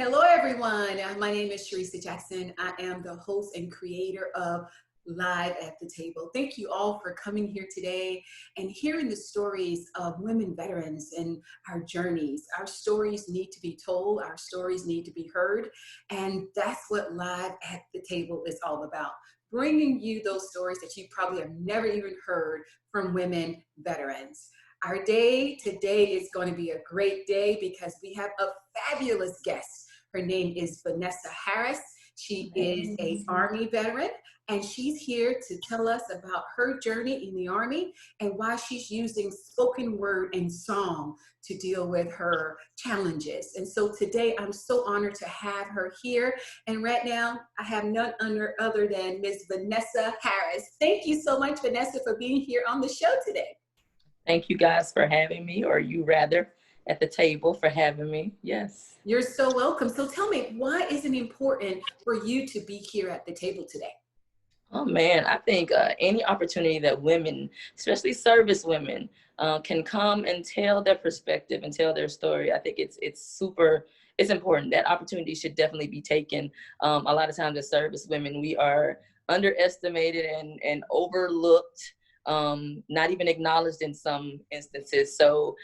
Hello, everyone. My name is Sharissa Jackson. I am the host and creator of Live at the Table. Thank you all for coming here today and hearing the stories of women veterans and our journeys. Our stories need to be told, our stories need to be heard, and that's what Live at the Table is all about. Bringing you those stories that you probably have never even heard from women veterans. Our day today is going to be a great day because we have a fabulous guest. Her name is Vanessa Harris. She is an Army veteran, and she's here to tell us about her journey in the Army and why she's using spoken word and song to deal with her challenges. And so today, I'm so honored to have her here. And right now, I have none other than Ms. Vanessa Harris. Thank you so much, Vanessa, for being here on the show today. Thank you guys for having me, or you rather, at the table for having me. Yes. You're so welcome. So tell me, why is it important for you to be here at the table today? Oh man, I think any opportunity that women, especially service women, can come and tell their perspective and tell their story. I think it's important. That opportunity should definitely be taken. A lot of times as service women, we are underestimated and overlooked. Not even acknowledged in some instances. So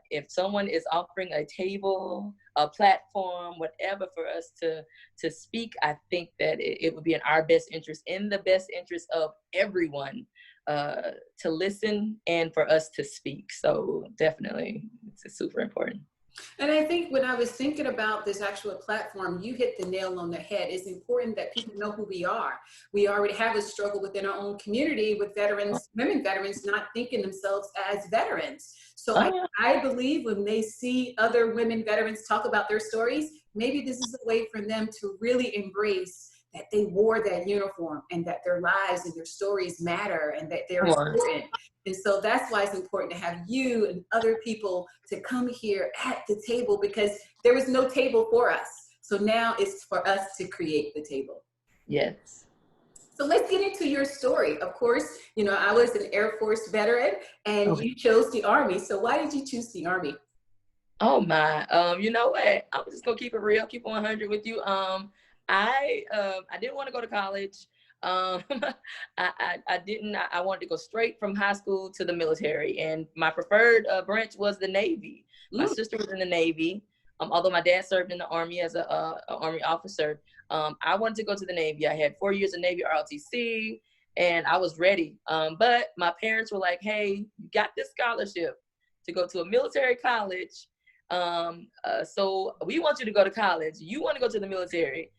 if someone is offering a table, a platform, whatever for us to speak, I think that it would be in our best interest, in the best interest of everyone, to listen and for us to speak. So definitely, it's super important. And I think when I was thinking about this actual platform, you hit the nail on the head. It's important that people know who we are. We already have a struggle within our own community with veterans, women veterans not thinking themselves as veterans. So I believe when they see other women veterans talk about their stories, maybe this is a way for them to really embrace that they wore that uniform and that their lives and their stories matter and that they're important. And so that's why it's important to have you and other people to come here at the table, because there was no table for us. So now it's for us to create the table. Yes. So let's get into your story. Of course, you know, I was an Air Force veteran and you chose the Army. So why did you choose the Army? Oh my, you know what? I'm just gonna keep it real, keep 100 with you. I didn't want to go to college. I didn't. I wanted to go straight from high school to the military, and my preferred branch was the Navy. My sister was in the Navy. Although my dad served in the Army as a Army officer, I wanted to go to the Navy. I had 4 years of Navy ROTC, and I was ready. But my parents were like, "Hey, you got this scholarship to go to a military college. So we want you to go to college. You want to go to the military.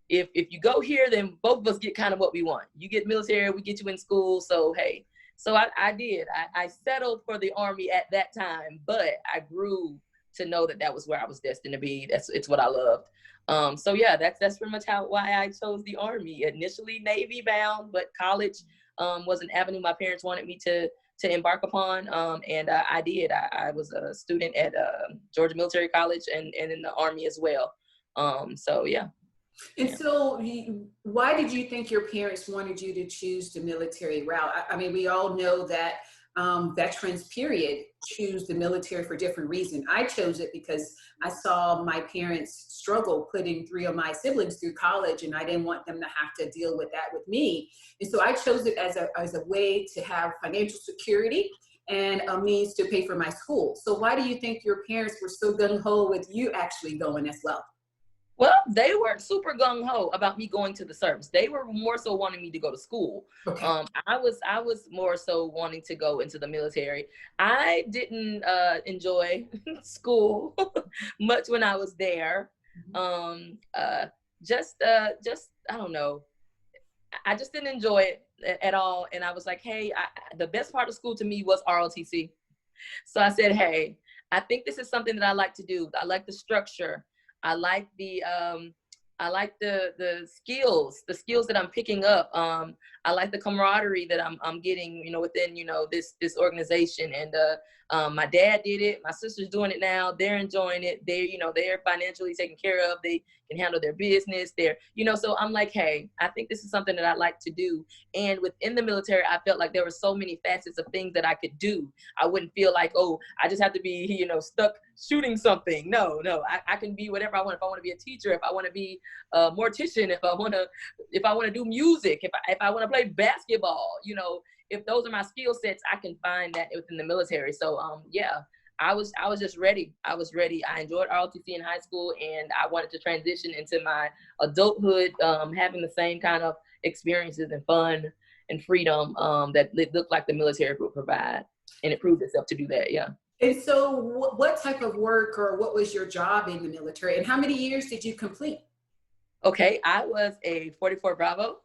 If you go here, then both of us get kind of what we want. You get military, we get you in school. So, hey, so I did. I settled for the Army at that time, but I grew to know that that was where I was destined to be. It's what I loved. So yeah, that's pretty much why I chose the Army. Initially Navy bound, but college was an avenue my parents wanted me to embark upon, and I did. I was a student at Georgia Military College and in the Army as well. So yeah. And so why did you think your parents wanted you to choose the military route? I mean, we all know that veterans, period, choose the military for different reasons. I chose it because I saw my parents struggle putting 3 of my siblings through college, and I didn't want them to have to deal with that with me. And so I chose it as a way to have financial security and a means to pay for my school. So why do you think your parents were so gung-ho with you actually going as well? Well, they weren't super gung-ho about me going to the service. They were more so wanting me to go to school. Okay. I was more so wanting to go into the military. I didn't enjoy school much when I was there. Just I don't know. I just didn't enjoy it at all. And I was like, hey, the best part of school to me was ROTC. So I said, hey, I think this is something that I like to do. I like the structure. I like the skills that I'm picking up. I like the camaraderie that I'm getting, you know, within, you know, this organization. And my dad did it. My sister's doing it now. They're enjoying it. They're financially taken care of. They can handle their business. So I'm like, hey, I think this is something that I like to do. And within the military, I felt like there were so many facets of things that I could do. I wouldn't feel like, oh, I just have to be, stuck shooting something. No, I can be whatever I want. If I want to be a teacher, if I want to be a mortician, if I want to do music, if I want to play basketball, if those are my skill sets, I can find that within the military. So yeah, I was just ready. I was ready. I enjoyed ROTC in high school, and I wanted to transition into my adulthood, having the same kind of experiences and fun and freedom that it looked like the military would provide, and it proved itself to do that. Yeah. And so what type of work, or what was your job in the military, and how many years did you complete? Okay, I was a 44 Bravo,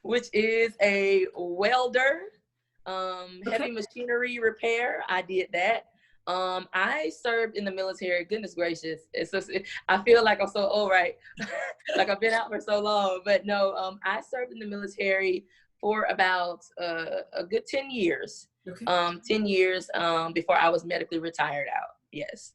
which is a welder, heavy machinery repair. I did that. I served in the military. Goodness gracious, I feel like I'm so old, right? Like I've been out for so long. But no, I served in the military for about a good 10 years. Okay. 10 years before I was medically retired out. Yes.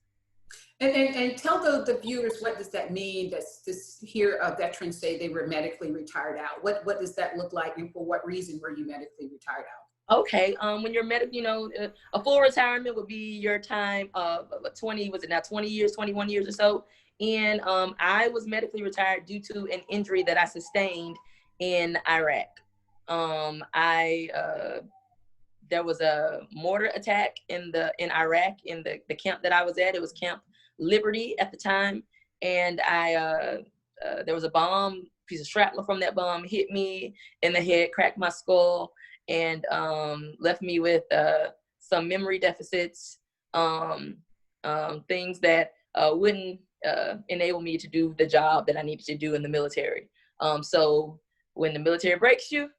And tell the viewers, what does that mean? This hear a veteran say they were medically retired out. What does that look like, and for what reason were you medically retired out? Okay, when you're a full retirement would be your time of 20 years, 21 years or so. And I was medically retired due to an injury that I sustained in Iraq. There was a mortar attack in Iraq, in the camp that I was at. It was Camp Liberty at the time, and there was a piece of shrapnel from that bomb hit me in the head, cracked my skull, and left me with some memory deficits, things that wouldn't enable me to do the job that I needed to do in the military. So when the military breaks you,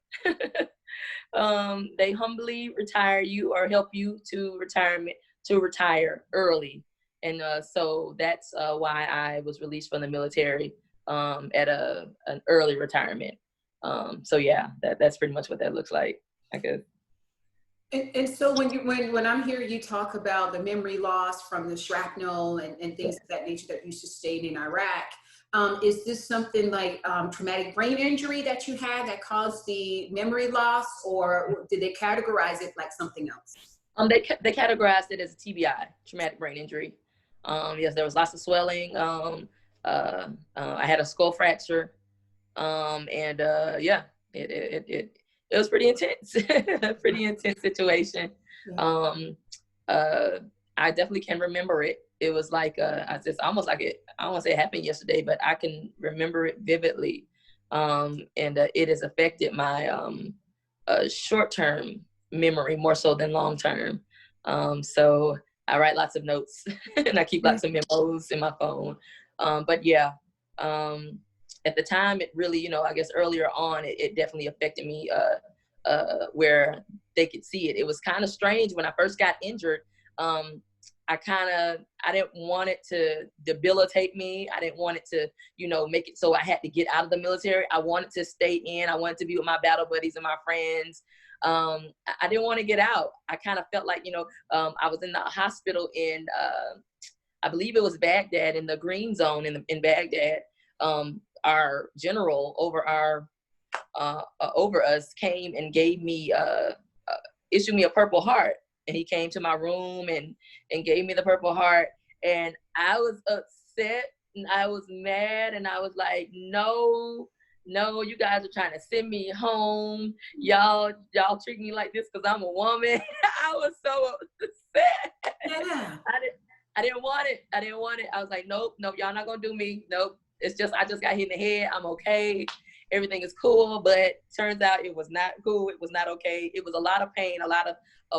they humbly retire you or help you to retire early. And so that's why I was released from the military at an early retirement. So yeah, that's pretty much what that looks like, I guess. And so when I'm hearing you talk about the memory loss from the shrapnel and things of that nature that you sustained in Iraq, is this something like traumatic brain injury that you had that caused the memory loss, or did they categorize it like something else? They categorized it as a TBI, traumatic brain injury. Yes, there was lots of swelling. I had a skull fracture, and yeah, it was pretty intense, pretty intense situation. I definitely can remember it. It was like it's almost like I don't want to say it happened yesterday, but I can remember it vividly, and it has affected my short-term memory more so than long-term. So I write lots of notes and I keep lots of memos in my phone. But yeah, at the time, it really, I guess earlier on, it definitely affected me where they could see it. It was kind of strange when I first got injured. I didn't want it to debilitate me. I didn't want it to, make it so I had to get out of the military. I wanted to stay in. I wanted to be with my battle buddies and my friends. I didn't want to get out. I kind of felt like, I was in the hospital in, I believe it was Baghdad, in the green zone in Baghdad. Our general over us came and gave me, issued me a Purple Heart. And he came to my room and gave me the Purple Heart. And I was upset and I was mad, and I was like, no, you guys are trying to send me home. Y'all treat me like this because I'm a woman. I was so upset. Yeah. I didn't want it. I was like, nope, y'all not gonna do me. Nope. It's just, I just got hit in the head. I'm okay. Everything is cool. But turns out it was not cool. It was not okay. It was a lot of pain, a lot of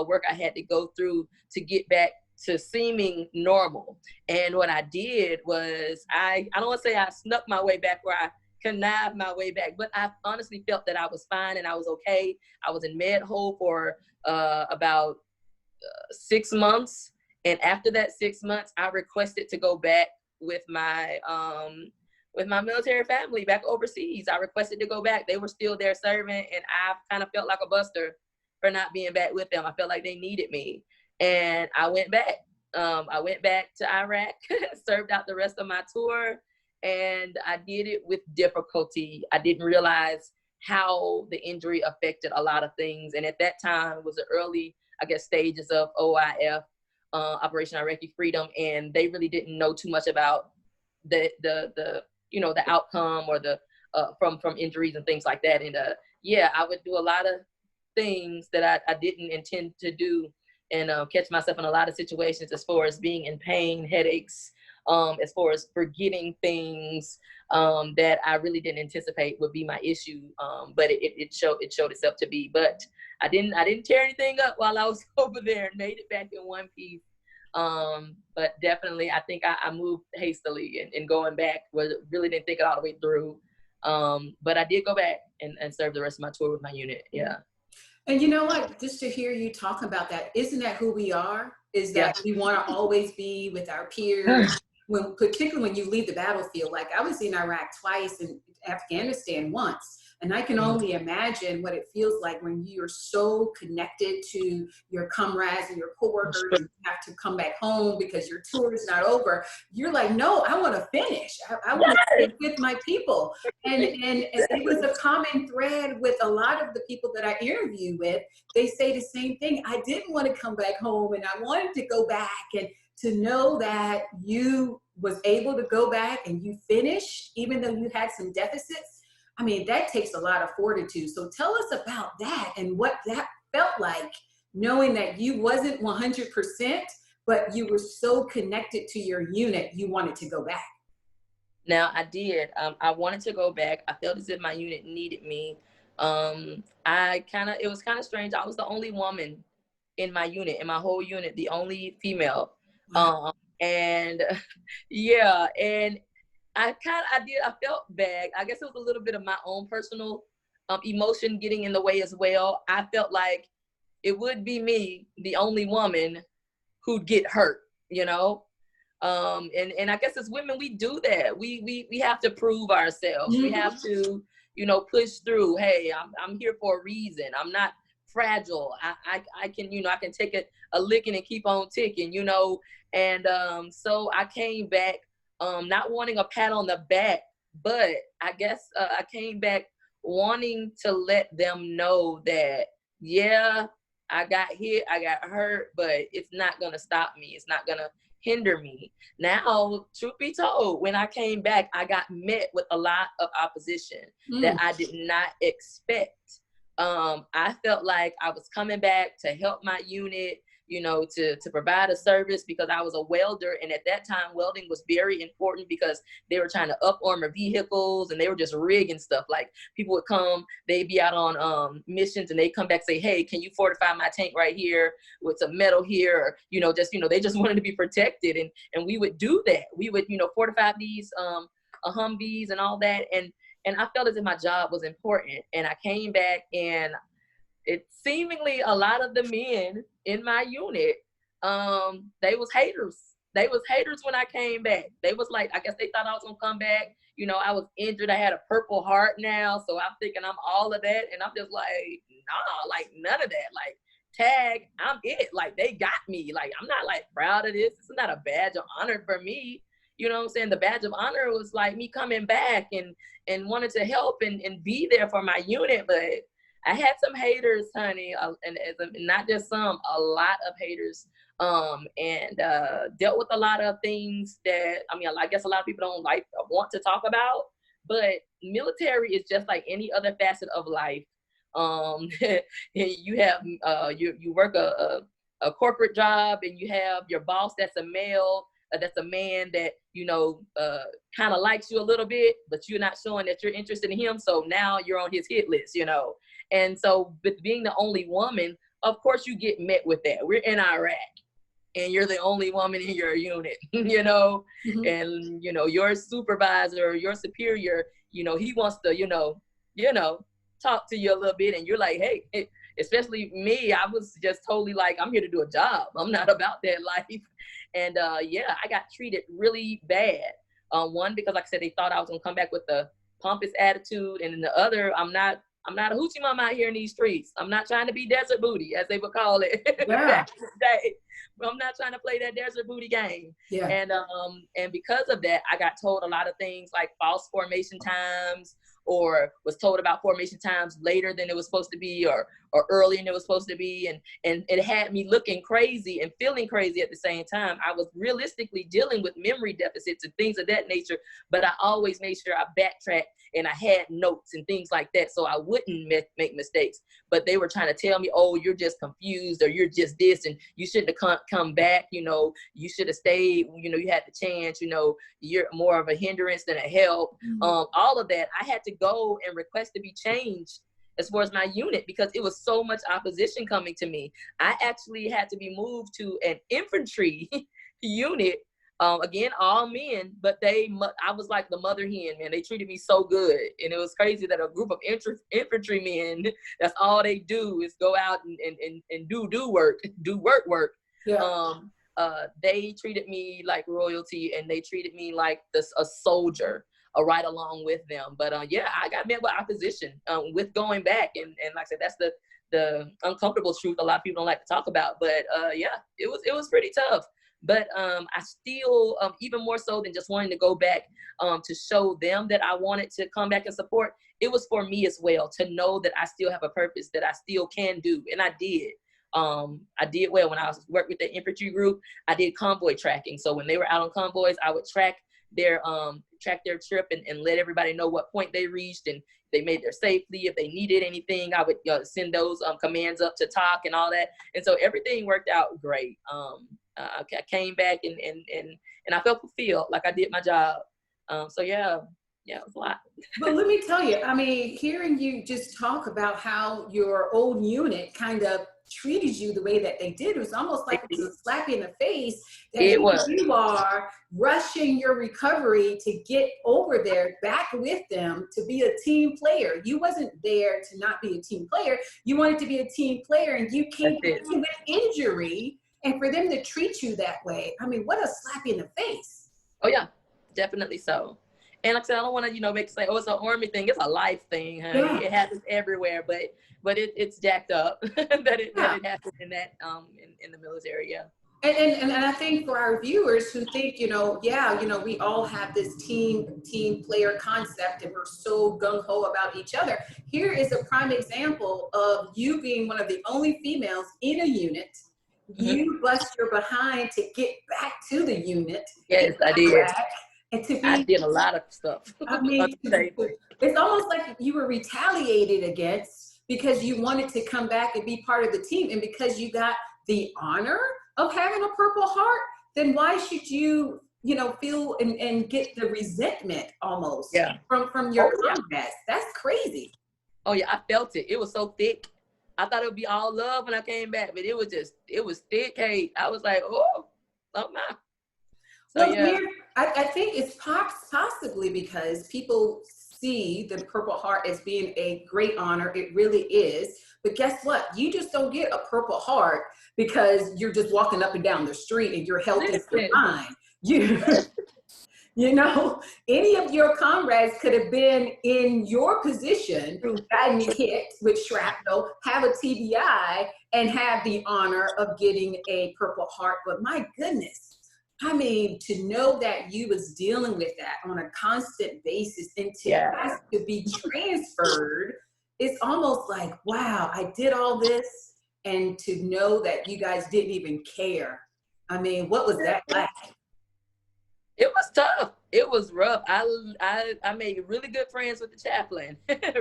work I had to go through to get back to seeming normal. And what I did was, I don't want to say I snuck my way back, where I connived my way back, but I honestly felt that I was fine and I was okay. I was in med hold for about 6 months. And after that 6 months, I requested to go back with my with my military family back overseas. I requested to go back. They were still there serving, and I kind of felt like a buster for not being back with them. I felt like they needed me, and I went back. I went back to Iraq, served out the rest of my tour, and I did it with difficulty. I didn't realize how the injury affected a lot of things. And at that time, it was the early, I guess, stages of OIF, Operation Iraqi Freedom, and they really didn't know too much about the the outcome or the from injuries and things like that. And yeah, I would do a lot of things that I didn't intend to do, and catch myself in a lot of situations as far as being in pain, headaches, as far as forgetting things that I really didn't anticipate would be my issue. But it showed itself to be. But I didn't tear anything up while I was over there, and made it back in one piece. But definitely, I think I moved hastily and going back. Really didn't think it all the way through. But I did go back and serve the rest of my tour with my unit. Yeah. And you know what? Just to hear you talk about that, isn't that who we are? Is Yeah. that we want to always be with our peers, particularly when you leave the battlefield. Like I was in Iraq twice and Afghanistan once. And I can only imagine what it feels like when you're so connected to your comrades and your coworkers, and you have to come back home because your tour is not over. You're like, no, I want to finish. I want to sit with my people. And it was a common thread with a lot of the people that I interview with. They say the same thing. I didn't want to come back home, and I wanted to go back. And to know that you was able to go back and you finished, even though you had some deficits, I mean, that takes a lot of fortitude. So tell us about that and what that felt like, knowing that you wasn't 100%, but you were so connected to your unit, you wanted to go back. Now I did. I wanted to go back. I felt as if my unit needed me. It was kind of strange. I was the only woman in my unit, in my whole unit, the only female. And yeah, and I felt bad. I guess it was a little bit of my own personal emotion getting in the way as well. I felt like it would be me, the only woman, who'd get hurt, you know? And I guess as women, we do that. We have to prove ourselves. We have to, push through. Hey, I'm here for a reason. I'm not fragile. I can take a licking and keep on ticking, And so I came back, not wanting a pat on the back, but I guess I came back wanting to let them know that, yeah, I got hit, I got hurt, but it's not going to stop me. It's not going to hinder me. Now, truth be told, when I came back, I got met with a lot of opposition that I did not expect. I felt like I was coming back to help my unit, to provide a service, because I was a welder. And at that time, welding was very important because they were trying to up armor vehicles, and they were just rigging stuff. Like people would come, they'd be out on missions, and they come back and say, hey, can you fortify my tank right here with some metal here? Or, they just wanted to be protected. And we would do that. We would, fortify these Humvees and all that. And I felt as if my job was important. And I came back, and it seemingly a lot of the men in my unit, they was haters. They was haters when I came back. They was like, I guess they thought I was gonna come back. I was injured. I had a Purple Heart now. So I'm thinking I'm all of that. And I'm just like, nah, like none of that. Like, tag, I'm it. Like, they got me. Like, I'm not like proud of this. It's not a badge of honor for me. You know what I'm saying? The badge of honor was like me coming back and wanted to help and be there for my unit. But I had some haters, honey, and not just some, a lot of haters, and dealt with a lot of things that, I guess a lot of people don't want to talk about, but military is just like any other facet of life. You have, you work a corporate job, and you have your boss that's a male, that's a man that, kind of likes you a little bit, but you're not showing that you're interested in him. So now you're on his hit list, And so with being the only woman, of course you get met with that. We're in Iraq, and you're the only woman in your unit, and, your supervisor, your superior, he wants to, talk to you a little bit, and you're like, hey, especially me, I was just totally like, I'm here to do a job. I'm not about that life. And yeah, I got treated really bad. One, because like I said, they thought I was gonna come back with the pompous attitude, and then the other, I'm not a hoochie mama out here in these streets. I'm not trying to be desert booty, as they would call it Yeah. back in the day. But I'm not trying to play that desert booty game. Yeah. And because of that, I got told a lot of things like false formation times, or was told about formation times later than it was supposed to be, or earlier than it was supposed to be. And it had me looking crazy and feeling crazy at the same time. I was realistically dealing with memory deficits and things of that nature, but I always made sure I backtracked and I had notes and things like that so I wouldn't make mistakes. But they were trying to tell me, oh, you're just confused, or you're just this, and you shouldn't have come back, you know, you should have stayed, you know, you had the chance, you know, you're more of a hindrance than a help. All of that, I had to go and request to be changed as far as my unit, because it was so much opposition coming to me. I actually had to be moved to an infantry unit. Again, all men, but I was like the mother hen, man. They treated me so good. And it was crazy that a group of infantrymen, that's all they do is go out and do work. Yeah. They treated me like royalty, and they treated me like a soldier, right along with them. But yeah, I got met with opposition with going back. And like I said, that's the uncomfortable truth a lot of people don't like to talk about. But yeah, it was pretty tough. But I still, even more so than just wanting to go back to show them that I wanted to come back and support, it was for me as well to know that I still have a purpose, that I still can do. And I did. I did well when I was worked with the infantry group. I did convoy tracking. So when they were out on convoys, I would track their trip and let everybody know what point they reached, and they made there safely. If they needed anything, I would send those commands up to TOC and all that. And so everything worked out great. I came back and I felt fulfilled, like I did my job. So yeah, it was a lot. But let me tell you, I mean, hearing you just talk about how your old unit kind of treated you the way that they did, it was almost like it was a slap in the face that It was. you are rushing your recovery to get over there back with them to be a team player. You wasn't there to not be a team player. You wanted to be a team player, and you came back with injury. And for them to treat you that way, I mean, what a slap in the face. Oh yeah, definitely so. And like I said, I don't want to, make it say, oh, it's an Army thing. It's a life thing, honey. Yeah. It happens everywhere, but it's jacked up that it happened in that in the military, yeah. And I think for our viewers who think, we all have this team player concept and we're so gung-ho about each other. Here is a prime example of you being one of the only females in a unit. You bust your behind to get back to the unit. Yes, I did. I did a lot of stuff. I mean, it's almost like you were retaliated against because you wanted to come back and be part of the team. And because you got the honor of having a Purple Heart, then why should you, feel and get the resentment almost from your comrades? That's crazy. Oh yeah, I felt it. It was so thick. I thought it would be all love when I came back, but it was thick hate. I was like, oh my. So well, yeah. I think it's possibly because people see the Purple Heart as being a great honor. It really is. But guess what? You just don't get a Purple Heart because you're just walking up and down the street and your health is fine. Any of your comrades could have been in your position, gotten hit with shrapnel, have a TBI, and have the honor of getting a Purple Heart. But my goodness, I mean, to know that you was dealing with that on a constant basis and to be transferred, it's almost like, wow, I did all this, and to know that you guys didn't even care. I mean, what was that like? It was tough. It was rough. I made really good friends with the chaplain,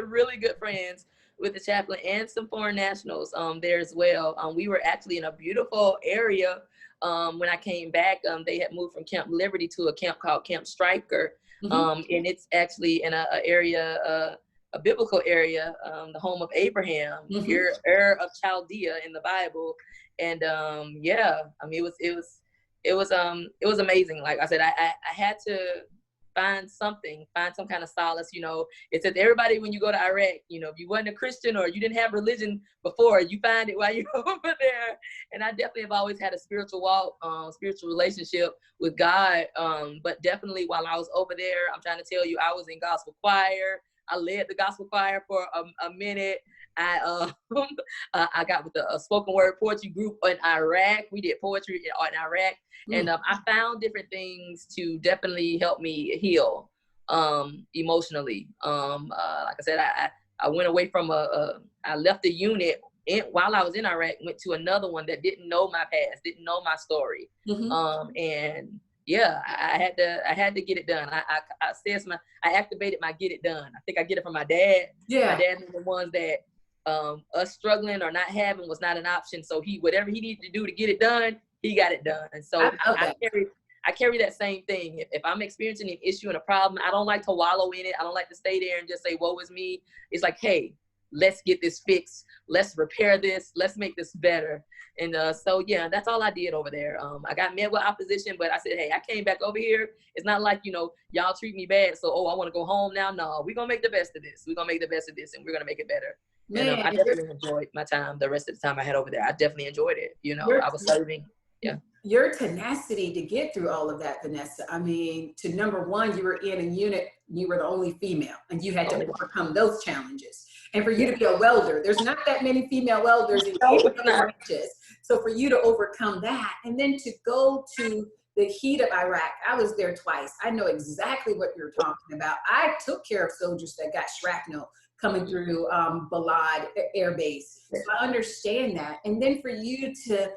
really good friends with the chaplain, and some foreign nationals there as well. We were actually in a beautiful area when I came back. They had moved from Camp Liberty to a camp called Camp Stryker, and it's actually in a biblical area, the home of Abraham, Ur of Chaldea in the Bible, and I mean, it was amazing. Like I said, I had to find some kind of solace. You know, it's that everybody, when you go to Iraq, you know, if you wasn't a Christian or you didn't have religion before, you find it while you're over there. And I definitely have always had a spiritual walk, spiritual relationship with God. But definitely while I was over there, I'm trying to tell you, I was in gospel choir. I led the gospel choir for a minute. I got with the spoken word poetry group in Iraq. We did poetry in Iraq. And I found different things to definitely help me heal emotionally. Like I said, I went away from I left the unit while I was in Iraq, went to another one that didn't know my past, didn't know my story. And yeah, I had to get it done. I activated my get it done. I think I get it from my dad. Yeah. My dad was the ones that us struggling or not having was not an option. So whatever he needed to do to get it done, he got it done. And so I carry that same thing. If I'm experiencing an issue and a problem, I don't like to wallow in it. I don't like to stay there and just say, woe is me. It's like, hey, let's get this fixed. Let's repair this. Let's make this better. And so, yeah, that's all I did over there. I got met with opposition, but I said, hey, I came back over here. It's not like, you know, y'all treat me bad. So, I want to go home now. No, we're going to make the best of this. We're going to make the best of this, and we're going to make it better. Man, and I definitely enjoyed my time. The rest of the time I had over there, I definitely enjoyed it. You know, I was serving. Yeah. Your tenacity to get through all of that, Vanessa. I mean, to number one, you were in a unit, you were the only female, and you had to overcome those challenges. And for you to be a welder, there's not that many female welders in branches. So for you to overcome that, and then to go to the heat of Iraq, I was there twice. I know exactly what you're talking about. I took care of soldiers that got shrapnel coming through Balad Air Base. So I understand that. And then for you to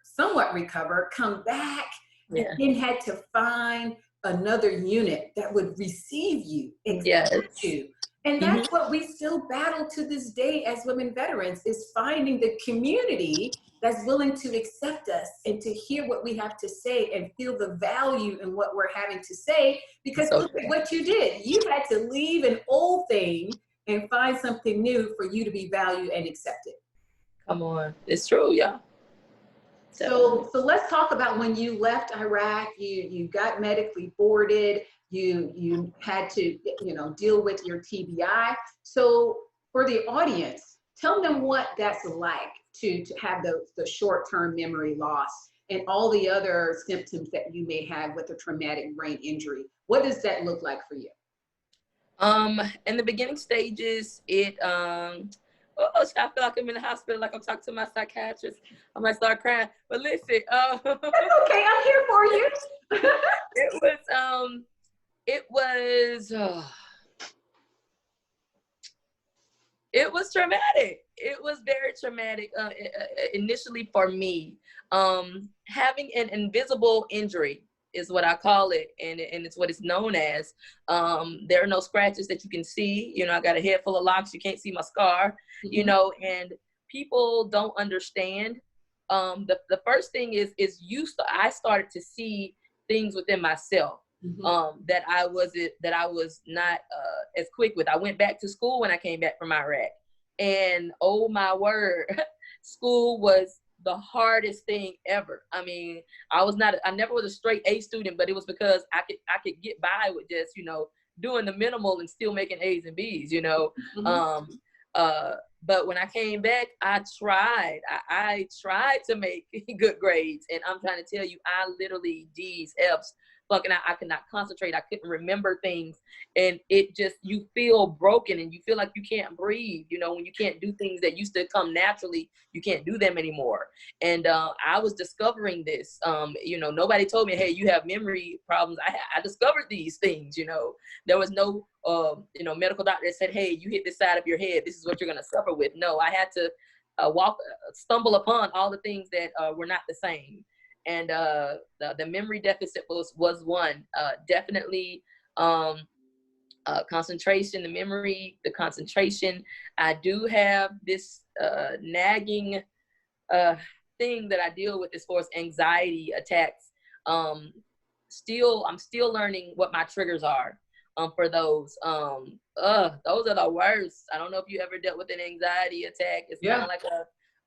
somewhat recover, come back, and then had to find another unit that would receive you, accept you. And that's what we still battle to this day as women veterans, is finding the community that's willing to accept us and to hear what we have to say and feel the value in what we're having to say. Because look at what you did. You had to leave an old thing and find something new for you to be valued and accepted. Come on. It's true, yeah. So let's talk about when you left Iraq, you got medically boarded, you had to, you know, deal with your TBI. So for the audience, tell them what that's like to have the short-term memory loss and all the other symptoms that you may have with a traumatic brain injury. What does that look like for you? In the beginning stages, I feel like I'm in the hospital, like I'm talking to my psychiatrist. I might start crying. But listen, that's okay, I'm here for you. It was traumatic. It was very traumatic initially for me. Having an invisible injury is what I call it, and it's what it's known as. There are no scratches that you can see. You know, I got a head full of locks. You can't see my scar, you know, and people don't understand. The first thing is I started to see things within myself that I was not as quick with. I went back to school when I came back from Iraq, and oh my word, school was the hardest thing ever. I mean, I never was a straight A student, but it was because I could get by with just, you know, doing the minimal and still making A's and B's, you know. But when I came back, I tried to make good grades, and I'm trying to tell you, I literally D's, F's, fucking, I could not concentrate. I couldn't remember things, and it just, you feel broken and you feel like you can't breathe, you know, when you can't do things that used to come naturally, you can't do them anymore. And I was discovering this, you know, nobody told me, hey, you have memory problems. I discovered these things, you know. There was no, you know, medical doctor that said, hey, you hit this side of your head, this is what you're going to suffer with. No, I had to stumble upon all the things that were not the same. And the memory deficit was one. Definitely concentration, the concentration. I do have this nagging thing that I deal with as far as anxiety attacks. I'm still learning what my triggers are for those. Those are the worst. I don't know if you ever dealt with an anxiety attack. It's kind of like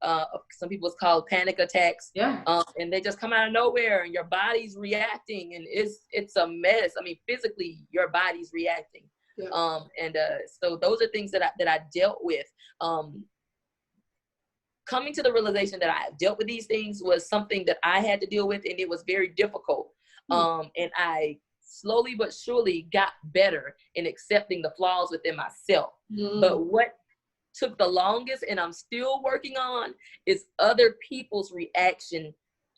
some people it's called panic attacks. Yeah. And they just come out of nowhere and your body's reacting and it's a mess. I mean, physically your body's reacting. Yeah. So those are things that I dealt with. Coming to the realization that I dealt with these things was something that I had to deal with, and it was very difficult. And I slowly but surely got better in accepting the flaws within myself. But what took the longest, and I'm still working on, is other people's reaction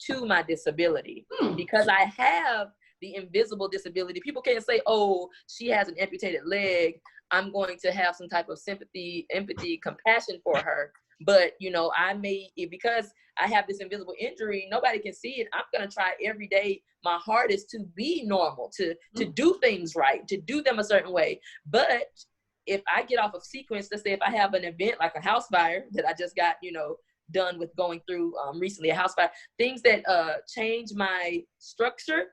to my disability. Because I have the invisible disability. People can't say, oh, she has an amputated leg, I'm going to have some type of sympathy, empathy, compassion for her. But, you know, because I have this invisible injury, nobody can see it. I'm going to try every day my hardest to be normal, to do things right, to do them a certain way. But if I get off of sequence, let's say if I have an event like a house fire that I just got, you know, done with going through recently, a house fire, things that change my structure,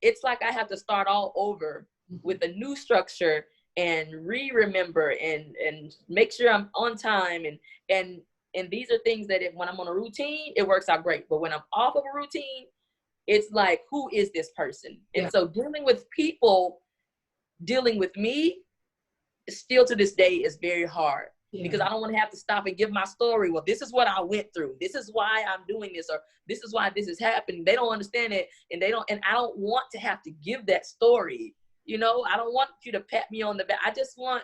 it's like I have to start all over with a new structure and remember and make sure I'm on time. And these are things that when I'm on a routine, it works out great. But when I'm off of a routine, it's like, who is this person? And so dealing with people, dealing with me, still to this day is very hard. Because I don't want to have to stop and give my story. Well, this is what I went through. This is why I'm doing this, or this is why this is happening. They don't understand it, and I don't want to have to give that story. You know, I don't want you to pat me on the back. I just want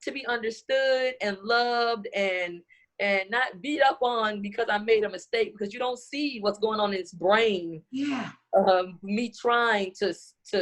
to be understood and loved and not beat up on because I made a mistake, because you don't see what's going on in his brain. Me trying to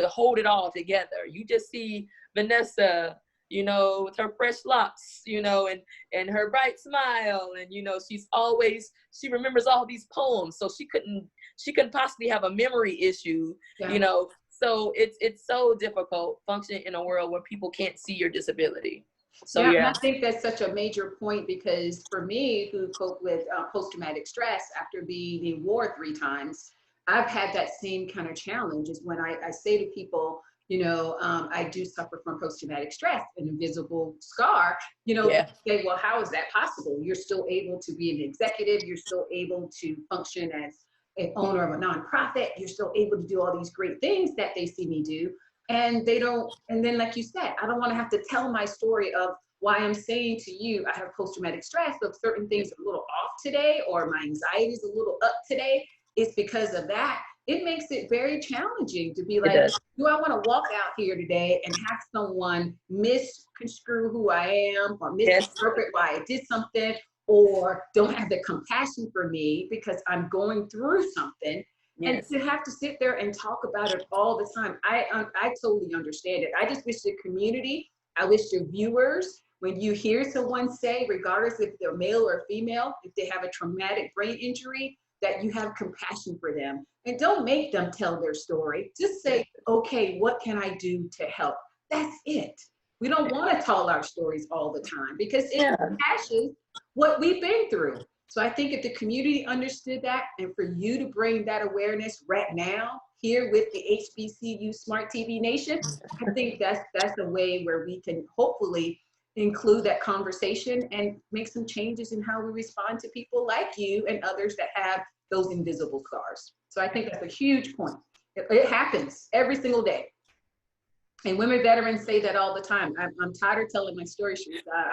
hold it all together. You just see Vanessa, you know, with her fresh locks, you know, and her bright smile, and you know, she remembers all these poems, so she couldn't possibly have a memory issue, you know. So it's so difficult functioning in a world where people can't see your disability. So and I think that's such a major point, because for me, who cope with post-traumatic stress after being in war 3 times, I've had that same kind of challenge. Is when I say to people, you know, I do suffer from post-traumatic stress, an invisible scar, you know, say, well, how is that possible? You're still able to be an executive. You're still able to function as an owner of a nonprofit. You're still able to do all these great things that they see me do. And they don't, and then like you said, I don't want to have to tell my story of why I'm saying to you, I have post-traumatic stress, of certain things are a little off today, or my anxiety is a little up today. It's because of that. It makes it very challenging to be like, do I want to walk out here today and have someone misconstrue who I am, or misinterpret why I did something, or don't have the compassion for me because I'm going through something? And to have to sit there and talk about it all the time, I totally understand it. I just wish the community, I wish your viewers, when you hear someone say, regardless if they're male or female, if they have a traumatic brain injury, that you have compassion for them. And don't make them tell their story. Just say, okay, what can I do to help? That's it. We don't want to tell our stories all the time, because it passions what we've been through. So I think if the community understood that, and for you to bring that awareness right now here with the HBCU Smart TV Nation, I think that's the way where we can hopefully include that conversation and make some changes in how we respond to people like you and others that have those invisible scars. So I think that's a huge point. It happens every single day. And women veterans say that all the time. I'm tired of telling my story.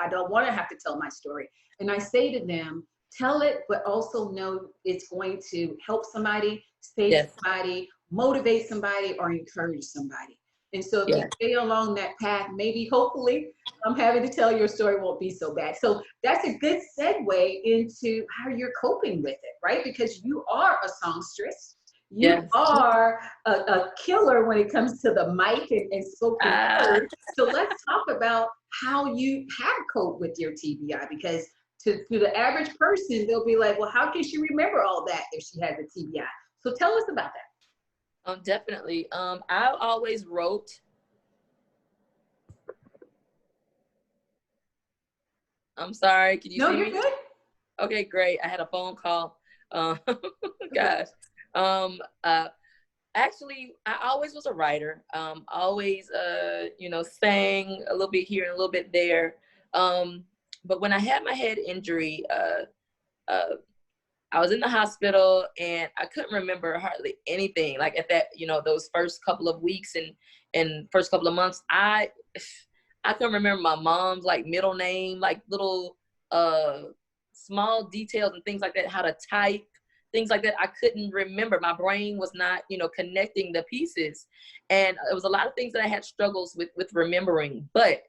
I don't want to have to tell my story. And I say to them, tell it, but also know it's going to help somebody, save somebody, motivate somebody, or encourage somebody. And so if you stay along that path, maybe, hopefully, I'm having to tell your story won't be so bad. So that's a good segue into how you're coping with it, right? Because you are a songstress. You are a killer when it comes to the mic and spoken word. So let's talk about how you have coped with your TBI, because to the average person, they'll be like, well, how can she remember all that if she has a TBI? So tell us about that. Definitely. I always wrote. I'm sorry, can you see me? No, you're good. Okay, great. I had a phone call. Gosh. Actually, I always was a writer. Always, you know, sang a little bit here and a little bit there. But when I had my head injury, I was in the hospital and I couldn't remember hardly anything. Like at that, those first couple of weeks and first couple of months, I couldn't remember my mom's like middle name, like little small details and things like that, how to type, things like that. I couldn't remember. My brain was not, connecting the pieces. And it was a lot of things that I had struggles with remembering, but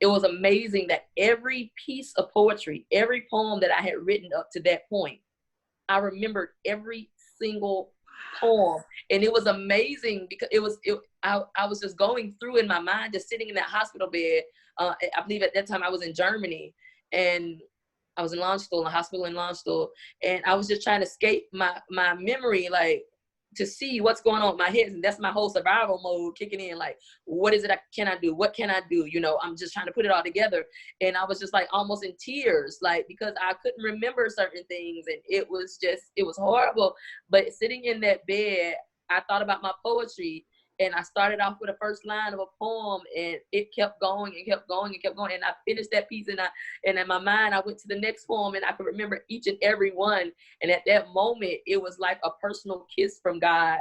it was amazing that every piece of poetry, every poem that I had written up to that point, I remembered every single poem. And it was amazing because I was just going through in my mind, just sitting in that hospital bed. I believe at that time I was in Germany, and I was in Landstuhl, a hospital in Landstuhl, and I was just trying to escape my memory, like to see what's going on in my head. And that's my whole survival mode kicking in. Like, what is it can I do? What can I do? I'm just trying to put it all together. And I was just like almost in tears, like, because I couldn't remember certain things. And it was horrible. But sitting in that bed, I thought about my poetry. And I started off with the first line of a poem, and it kept going and kept going and kept going. And I finished that piece, and in my mind, I went to the next poem, and I could remember each and every one. And at that moment, it was like a personal kiss from God,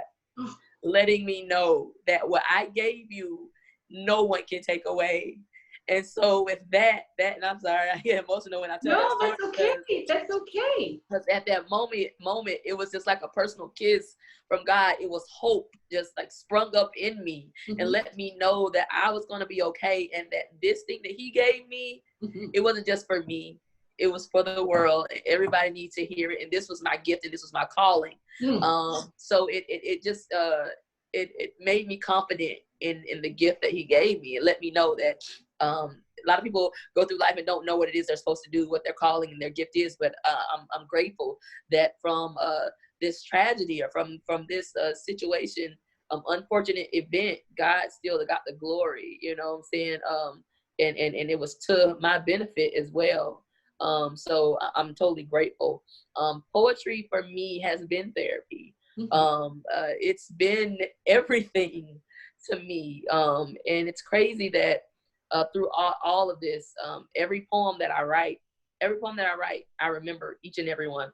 letting me know that what I gave you, no one can take away. And so with that, and I'm sorry, I get emotional when I tell that story. No, that's okay. That's okay. Because at that moment, it was just like a personal kiss from God. It was hope just like sprung up in me and let me know that I was going to be okay. And that this thing that he gave me, it wasn't just for me. It was for the world. Everybody needs to hear it. And this was my gift, and this was my calling. So it just, it made me confident in the gift that he gave me. It let me know that, a lot of people go through life and don't know what it is they're supposed to do, what their calling and their gift is. But I'm grateful that from this tragedy, or from this situation, unfortunate event, God still got the glory. You know what I'm saying? And it was to my benefit as well. So I'm totally grateful. Poetry for me has been therapy. It's been everything to me. And it's crazy that through all of this, every poem that I write, I remember each and every one.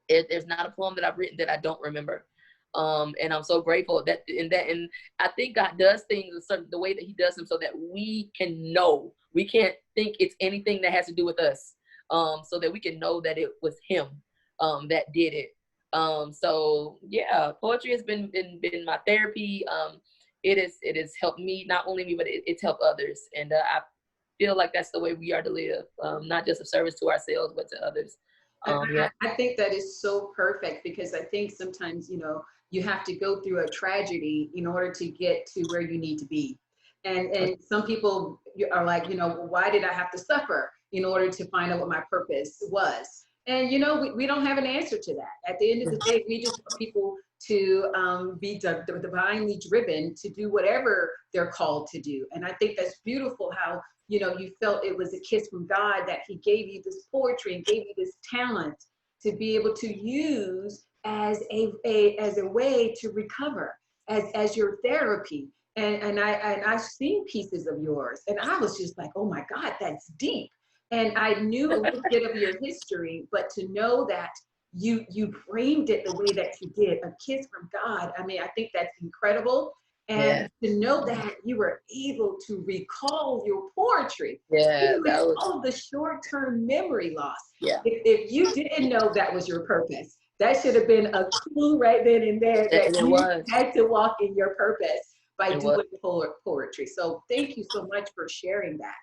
There's not a poem that I've written that I don't remember. And I'm so grateful that and I think God does things the way that he does them so that we can know. We can't think it's anything that has to do with us, so that we can know that it was him that did it. So yeah, poetry has been my therapy. It has helped me, not only me, but it's helped others. And I feel like that's the way we are to live, not just of service to ourselves, but to others. I think that is so perfect, because I think sometimes, you have to go through a tragedy in order to get to where you need to be. And some people are like, why did I have to suffer in order to find out what my purpose was? And, we don't have an answer to that. At the end of the day, we just want people to be divinely driven to do whatever they're called to do. And I think that's beautiful how, you felt it was a kiss from God, that he gave you this poetry and gave you this talent to be able to use as a way to recover, as your therapy. And I've seen pieces of yours, and I was just like, oh my God, that's deep. And I knew a little bit of your history, but to know that you framed it the way that you did, a kiss from God, I mean, I think that's incredible. And to know that you were able to recall your poetry, even with all of the short-term memory loss. If you didn't know that was your purpose, that should have been a clue right then and there that you had to walk in your purpose by doing poetry. So thank you so much for sharing that.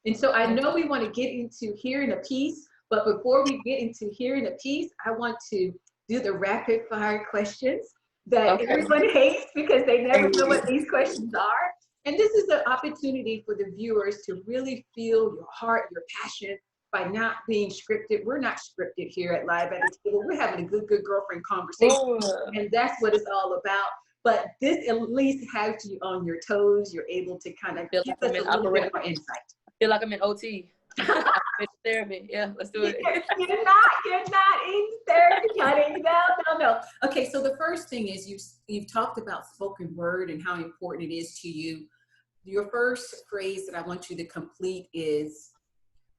And so I know we want to get into hearing a piece, but before we get into hearing a piece, I want to do the rapid fire questions that everyone hates, because they never know what these questions are. And this is an opportunity for the viewers to really feel your heart, your passion, by not being scripted. We're not scripted here at Live at the Table. We're having a good girlfriend conversation, and that's what it's all about. But this at least has you on your toes. You're able to kind of give us a little bit more insight. I feel like I'm in OT. Therapy. Yeah, let's do it. You're not in therapy, honey. No. Okay, so the first thing is you've talked about spoken word and how important it is to you. Your first phrase that I want you to complete is,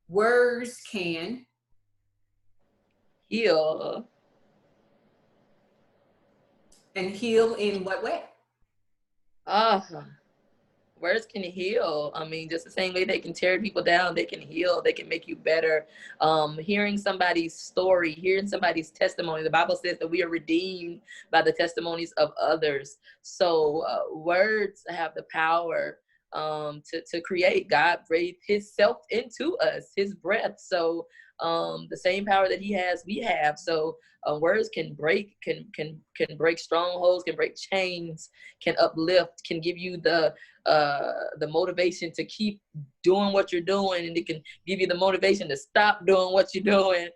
words can heal. And heal in what way? Ah, words can heal. I mean, just the same way they can tear people down, they can heal, they can make you better. Hearing somebody's story, hearing somebody's testimony, the Bible says that we are redeemed by the testimonies of others. So words have the power to create. God breathed his self into us, his breath. So the same power that he has, we have. So words can break strongholds, can break chains, can uplift, can give you the motivation to keep doing what you're doing, and it can give you the motivation to stop doing what you're doing.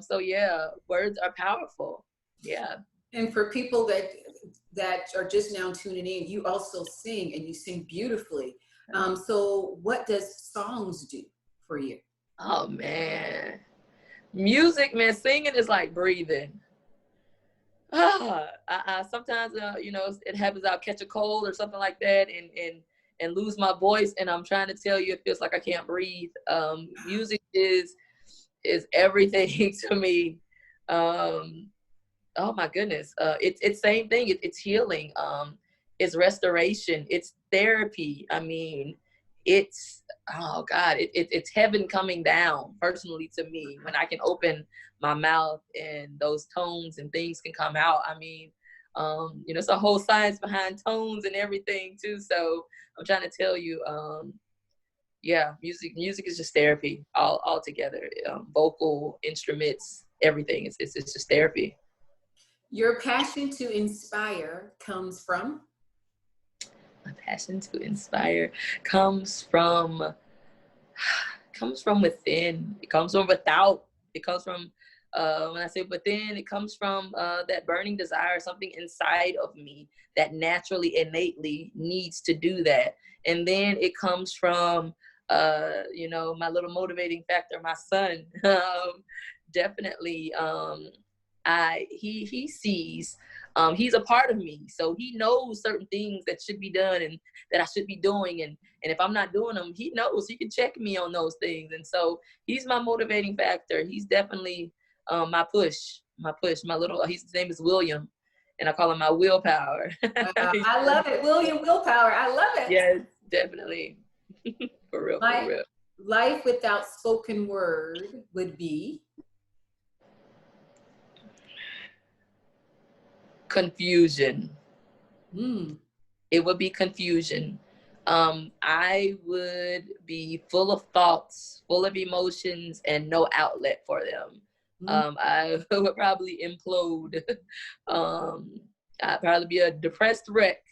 So yeah, words are powerful. Yeah. And for people that are just now tuning in, you also sing, and you sing beautifully. So what does songs do for you? Oh man, music, man, singing is like breathing. I sometimes, it happens. I'll catch a cold or something like that, and lose my voice, and I'm trying to tell you, it feels like I can't breathe. Music is everything to me. Um, oh my goodness, it's same thing. It's healing. It's restoration. It's therapy. I mean, it's oh God, it's heaven coming down personally to me when I can open my mouth and those tones and things can come out. I mean, it's a whole science behind tones and everything too. So I'm trying to tell you, yeah, music is just therapy all together. Vocal instruments, everything. It's just therapy. Your passion to inspire comes from? My passion to inspire comes from comes from within. It comes from without. It comes from when I say within, it comes from that burning desire, something inside of me that naturally, innately needs to do that. And then it comes from my little motivating factor, my son. Definitely, he sees. He's a part of me, so he knows certain things that should be done and that I should be doing, and if I'm not doing them, he knows. He can check me on those things, and so he's my motivating factor. He's definitely my push, my little. His name is William, and I call him my willpower. I love it, William Willpower. I love it. Yes, definitely, for real, for real. Life without spoken word would be confusion. Mm. It would be confusion. I would be full of thoughts, full of emotions, and no outlet for them. I would probably implode. I'd probably be a depressed wreck.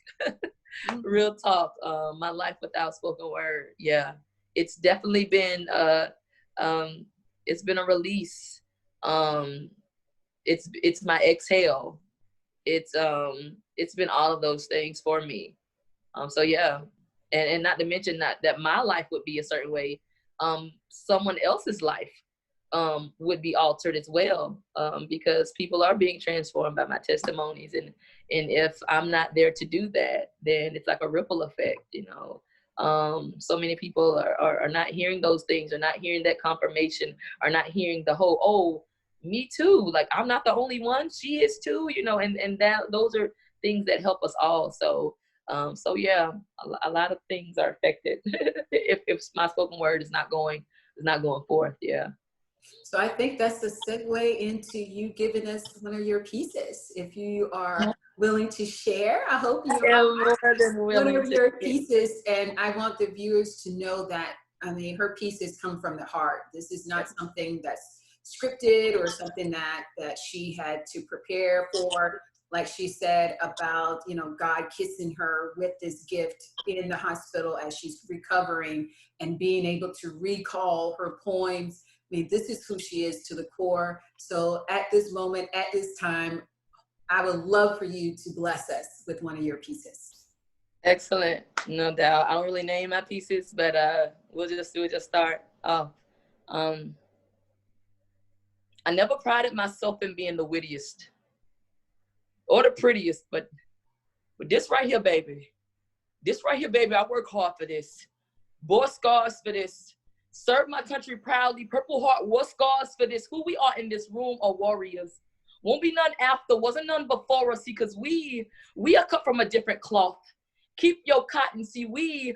Real talk. My life without spoken word. Yeah, it's definitely been it's been a release. It's my exhale. It's been all of those things for me. So yeah, and not to mention that my life would be a certain way. Someone else's life would be altered as well, because people are being transformed by my testimonies, and if I'm not there to do that, then it's like a ripple effect, so many people are not hearing those things, are not hearing that confirmation, are not hearing the whole, oh, me too, like I'm not the only one, she is too, and that those are things that help us all. So yeah, a lot of things are affected if my spoken word is not going forth. Yeah. So I think that's the segue into you giving us one of your pieces. If you are willing to share, I hope you are more than willing one of to your pieces. And I want the viewers to know that, I mean, her pieces come from the heart. This is not something that's scripted or something that she had to prepare for. Like she said about, God kissing her with this gift in the hospital as she's recovering and being able to recall her poems. I mean, this is who she is to the core. So at this moment, at this time, I would love for you to bless us with one of your pieces. Excellent. No doubt. I don't really name my pieces, but we'll just start off. I never prided myself in being the wittiest or the prettiest, but this right here, baby. This right here, baby, I work hard for this. Bore scars for this. serve my country proudly. Purple Heart wore scars for this. Who we are in this room are warriors. Won't be none after, wasn't none before us. See, because we are cut from a different cloth. Keep your cotton. See, we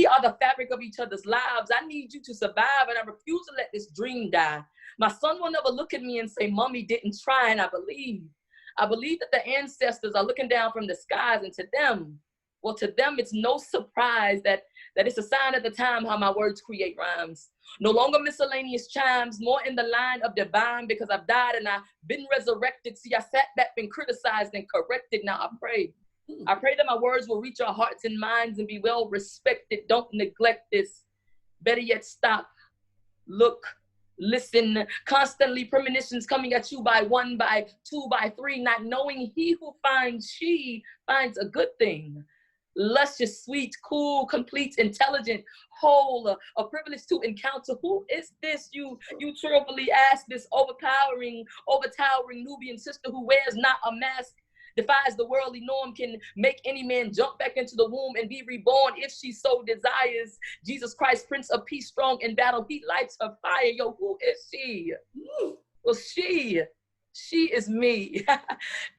are the fabric of each other's lives. I need you to survive, and I refuse to let this dream die. My son will never look at me and say, Mommy didn't try, and I believe that the ancestors are looking down from the skies, and to them, it's no surprise that it's a sign of the time how my words create rhymes. No longer miscellaneous chimes, more in the line of divine, because I've died and I've been resurrected. See, I sat back, been criticized and corrected. Now I pray that my words will reach our hearts and minds and be well respected. Don't neglect this. Better yet, stop, look, listen. Constantly premonitions coming at you by 1, by 2, by 3, not knowing he who finds, she finds a good thing. Luscious, sweet, cool, complete, intelligent, whole, a privilege to encounter. Who is this? You cheerfully ask this overtowering Nubian sister who wears not a mask, defies the worldly norm, can make any man jump back into the womb and be reborn if she so desires. Jesus Christ, Prince of Peace, strong in battle, he lights her fire. Yo, who is she? Well, she is me.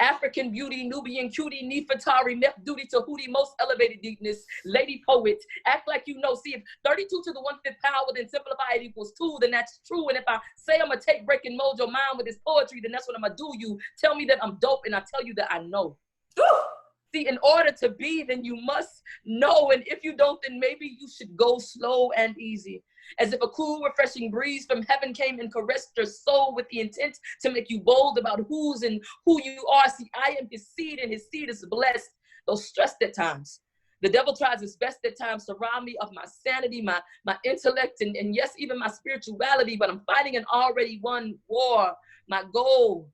African beauty, Nubian cutie, Nefertari, Meth duty to Hootie, most elevated deepness, lady poet. Act like you know. See, if 32 to the 1/5 power, then simplify it equals 2, then that's true. And if I say I'm gonna take break and mold your mind with this poetry, then that's what I'm gonna do. You tell me that I'm dope, and I tell you that I know. See, in order to be, then you must know. And if you don't, then maybe you should go slow and easy. As if a cool, refreshing breeze from heaven came and caressed your soul with the intent to make you bold about who's and who you are. See, I am his seed, and his seed is blessed, though stressed at times. The devil tries his best at times to rob me of my sanity, my intellect, and yes, even my spirituality, but I'm fighting an already won war. My goal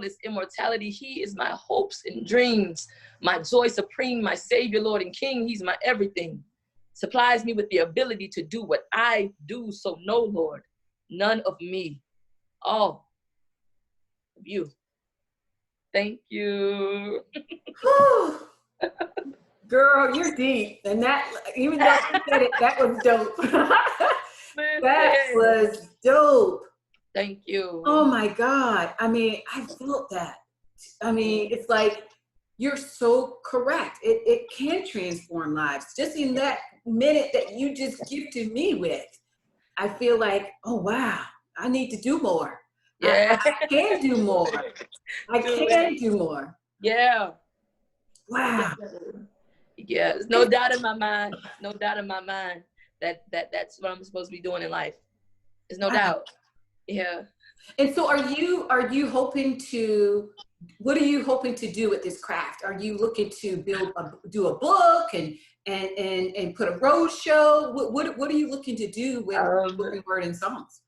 is immortality. He is my hopes and dreams, my joy supreme, my savior, Lord and King. He's my everything. Supplies me with the ability to do what I do. So no, Lord, none of me, all of you. Thank you. Girl, you're deep. And that, even though you said it, that was dope. That was dope. Thank you. Oh my God. I mean, I felt that. I mean, it's like, you're so correct. It can transform lives. Just in that minute that you just gifted me with, I feel like, oh wow, I need to do more. Yeah. I can do more. I can do more. Yeah. Wow. Yeah, there's no doubt in my mind. No doubt in my mind that that's what I'm supposed to be doing in life. There's no doubt. Yeah. And so are you hoping to, what are you hoping to do with this craft? Are you looking to do a book and put a road show? What are you looking to do with spoken word and songs?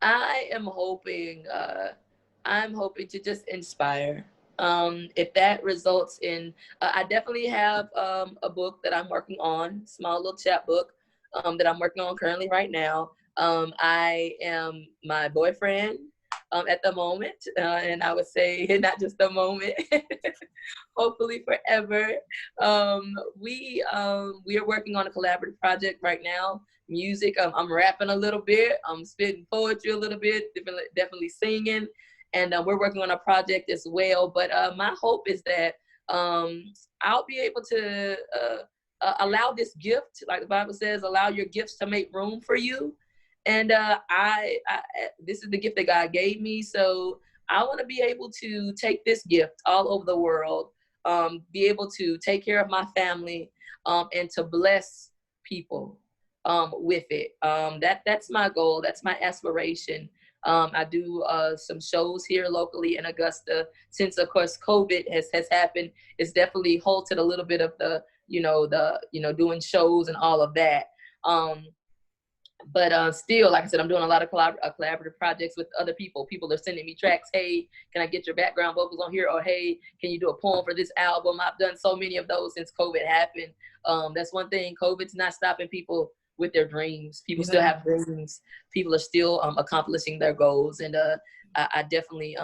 I'm hoping to just inspire. If that results in, I definitely have a book that I'm working on, small little chat book that I'm working on currently right now. I am my boyfriend at the moment, and I would say not just the moment, hopefully forever. We are working on a collaborative project right now. Music, I'm rapping a little bit, I'm spitting poetry a little bit, definitely singing, and we're working on a project as well. But my hope is that I'll be able to allow this gift, like the Bible says, allow your gifts to make room for you. And I this is the gift that God gave me. So I want to be able to take this gift all over the world, be able to take care of my family, and to bless people with it. That's my goal. That's my aspiration. I do some shows here locally in Augusta. Since of course COVID has happened, it's definitely halted a little bit of the doing shows and all of that. But still, like I said, I'm doing a lot of collaborative projects with other people. People are sending me tracks. Hey, can I get your background vocals on here? Or hey, can you do a poem for this album? I've done so many of those since COVID happened. That's one thing. COVID's not stopping people with their dreams. People still have dreams. People are still accomplishing their goals. And I definitely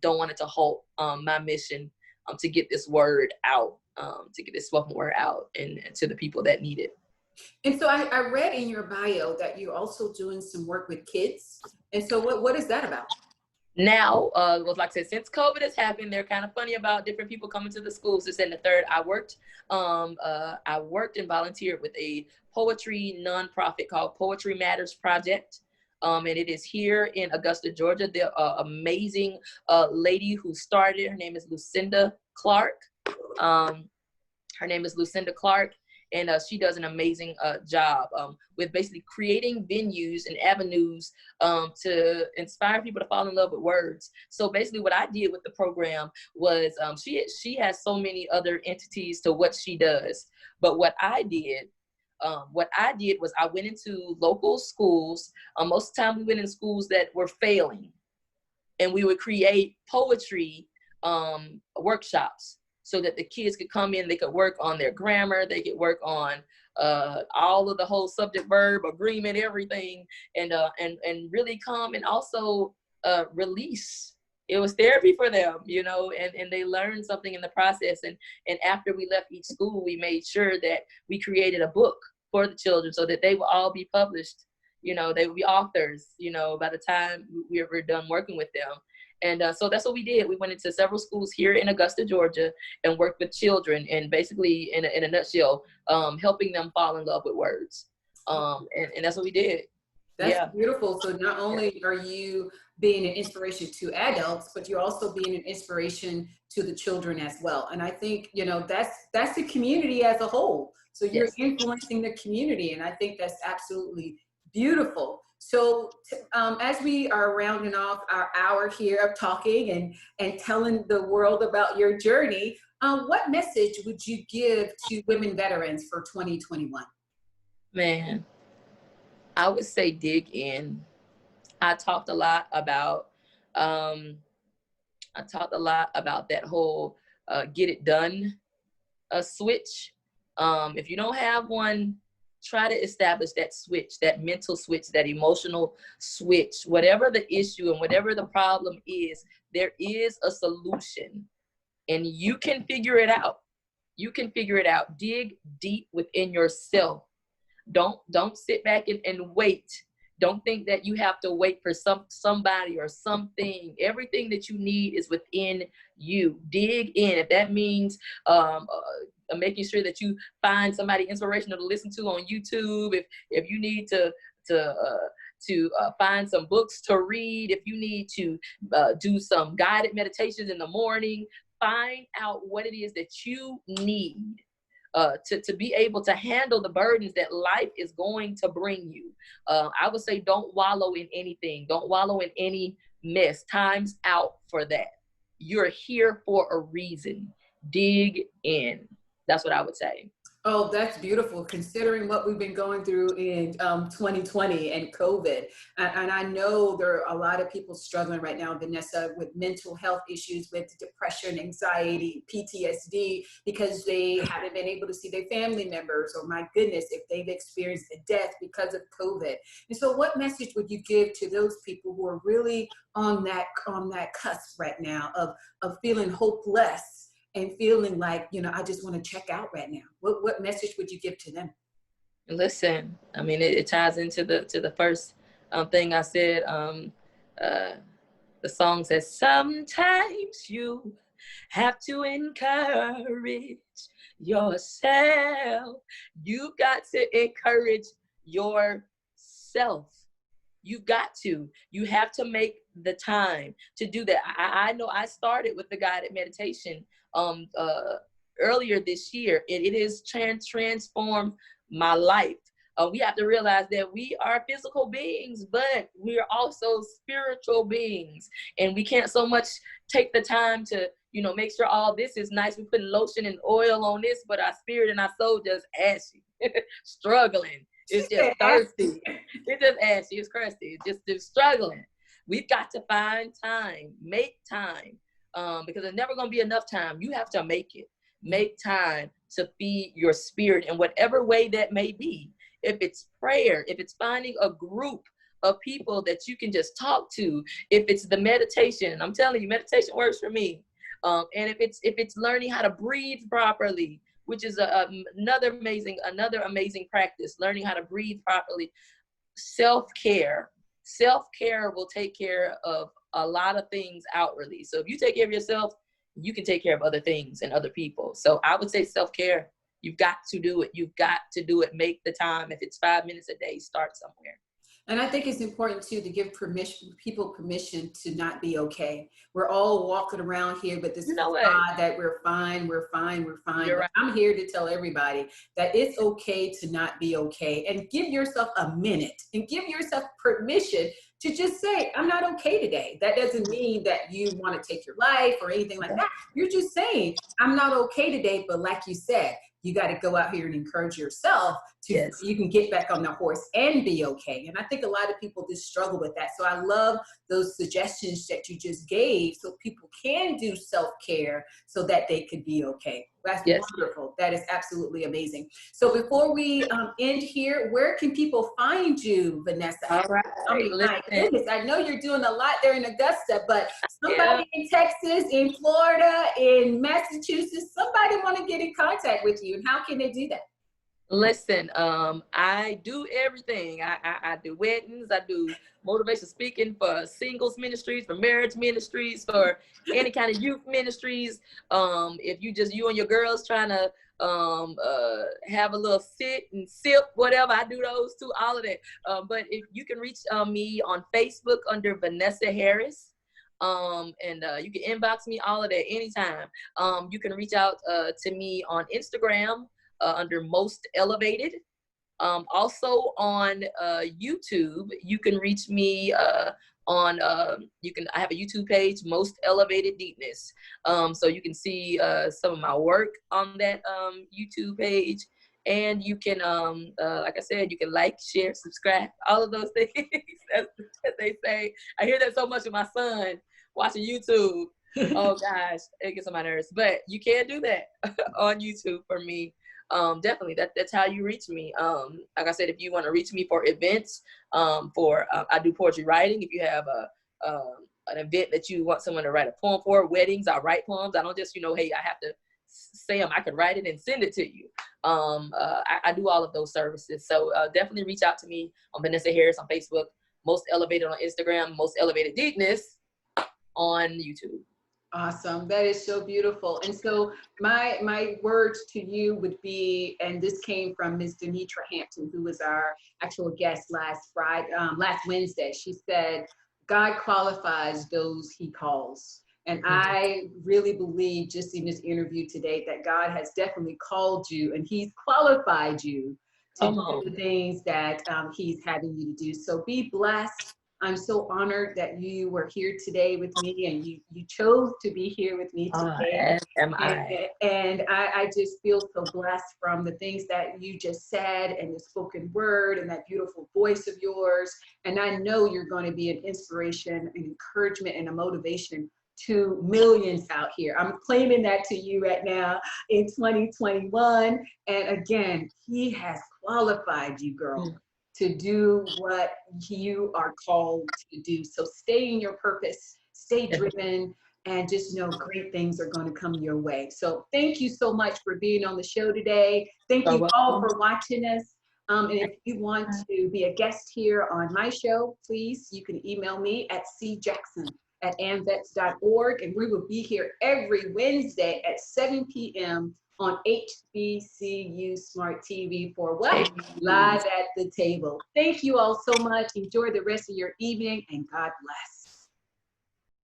don't want it to halt my mission to get this word out, to get this spoken word out and to the people that need it. And so I read in your bio that you're also doing some work with kids. And so what is that about? Now, was like I said, since COVID has happened, they're kind of funny about different people coming to the schools. This and the third. I worked and volunteered with a poetry nonprofit called Poetry Matters Project. And it is here in Augusta, Georgia. The amazing lady who started, her name is Lucinda Clark. Um, her name is Lucinda Clark, and she does an amazing job with basically creating venues and avenues to inspire people to fall in love with words. So basically what I did with the program was she has so many other entities to what she does. But what I did was I went into local schools. Most of the time we went in schools that were failing, and we would create poetry workshops so that the kids could come in, they could work on their grammar, they could work on all of the whole subject verb agreement, everything, and really come and also release. It was therapy for them, you know, and they learned something in the process. And after we left each school, we made sure that we created a book for the children so that they will all be published. You know, they would be authors, you know, by the time we were done working with them. And so that's what we did. We went into several schools here in Augusta, Georgia, and worked with children, and basically, in a nutshell, helping them fall in love with words. And that's what we did. That's Yeah. beautiful. So not only are you being an inspiration to adults, but you're also being an inspiration to the children as well. And I think, you know, that's the community as a whole. So you're Yes. influencing the community, and I think that's absolutely beautiful. So as we are rounding off our hour here of talking and telling the world about your journey, what message would you give to women veterans for 2021? Man, I would say dig in. I talked a lot about um, that whole get it done switch. If you don't have one, try to establish that switch, that mental switch, that emotional switch. Whatever the issue and whatever the problem is, there is a solution, and you can figure it out. You can figure it out. Dig deep within yourself. Don't sit back and wait. Don't think that you have to wait for somebody or something. Everything that you need is within you. Dig in. If that means making sure that you find somebody inspirational to listen to on YouTube, if you need to find some books to read, if you need to do some guided meditations in the morning, find out what it is that you need to be able to handle the burdens that life is going to bring you. I would say don't wallow in anything. Don't wallow in any mess. Time's out for that. You're here for a reason. Dig in. That's what I would say. Oh, that's beautiful, considering what we've been going through in 2020 and COVID. And I know there are a lot of people struggling right now, Vanessa, with mental health issues, with depression, anxiety, PTSD, because they haven't been able to see their family members, or my goodness, if they've experienced a death because of COVID. And so what message would you give to those people who are really on that cusp right now of feeling hopeless and feeling like, you know, I just want to check out right now? What message would you give to them? Listen, I mean, it ties into the first thing I said. The song says, sometimes you have to encourage yourself. You got to encourage yourself. You've got to. You have to make the time to do that. I know I started with the guided meditation earlier this year, and it has transformed my life. We have to realize that we are physical beings, but we are also spiritual beings, and we can't so much take the time to, you know, make sure all this is nice. We put lotion and oil on this, but our spirit and our soul just ashy, struggling. It's just thirsty. It's just ashy. It's crusty. It's just struggling. We've got to find time, make time, because there's never going to be enough time. You have to make it. Make time to feed your spirit in whatever way that may be. If it's prayer, if it's finding a group of people that you can just talk to, if it's the meditation, I'm telling you, meditation works for me. And if it's learning how to breathe properly, which is another amazing practice, learning how to breathe properly. Self-care will take care of a lot of things outwardly. So if you take care of yourself, you can take care of other things and other people. So I would say self-care. You've got to do it. You've got to do it. Make the time. If it's 5 minutes a day, start somewhere. And I think it's important too to give people permission to not be okay. We're all walking around here with this facade that we're fine, we're fine, we're fine. You're but right. I'm here to tell everybody that it's okay to not be okay, and give yourself a minute and give yourself permission to just say, I'm not okay today. That doesn't mean that you want to take your life or anything like that. You're just saying, I'm not okay today. But like you said, you got to go out here and encourage yourself to, you can get back on the horse and be okay. And I think a lot of people just struggle with that. So I love those suggestions that you just gave so people can do self-care so that they could be okay. That's wonderful. That is absolutely amazing. So before we end here, where can people find you, Vanessa? All right. I mean, my goodness, I know you're doing a lot there in Augusta, but somebody in Texas, in Florida, in Massachusetts, somebody want to get in contact with you. And how can they do that? Listen, I do everything. I do weddings. I do motivational speaking for singles ministries, for marriage ministries, for any kind of youth ministries. If you and your girls trying to have a little sit and sip, whatever, I do those too, all of that. But if you can reach me on Facebook under Vanessa Harris. And you can inbox me, all of that, anytime. You can reach out to me on Instagram under Most Elevated. Also on YouTube, you can reach me on I have a YouTube page, Most Elevated Deepness. So you can see some of my work on that YouTube page. And you can, like I said, you can like, share, subscribe, all of those things, as they say. I hear that so much with my son watching YouTube. Oh gosh, it gets on my nerves. But you can do that on YouTube for me. Definitely, that's how you reach me. Like I said, if you want to reach me for events, I do poetry writing. If you have an event that you want someone to write a poem for, weddings, I write poems. I don't just, hey, I have to say them. I could write it and send it to you. I do all of those services. So definitely reach out to me on Vanessa Harris on Facebook, Most Elevated on Instagram, Most Elevated Deepness on YouTube. Awesome. That is so beautiful. And so my words to you would be, and this came from Ms. Denitra Hampton, who was our actual guest last Wednesday. She said, God qualifies those he calls. And I really believe just in this interview today that God has definitely called you and he's qualified you to do the things that he's having you to do. So be blessed. I'm so honored that you were here today with me and you chose to be here with me today. And I just feel so blessed from the things that you just said and the spoken word and that beautiful voice of yours. And I know you're going to be an inspiration, an encouragement, and a motivation to millions out here. I'm claiming that to you right now in 2021. And again, he has qualified you, girl, to do what you are called to do. So stay in your purpose, stay driven, and just know great things are going to come your way. So thank you so much for being on the show today. Thank you all for watching us. And if you want to be a guest here on my show, please, you can email me at cjackson@amvets.org. And we will be here every Wednesday at 7 p.m. on HBCU Smart TV for what? Live at the Table. Thank you all so much. Enjoy the rest of your evening and God bless.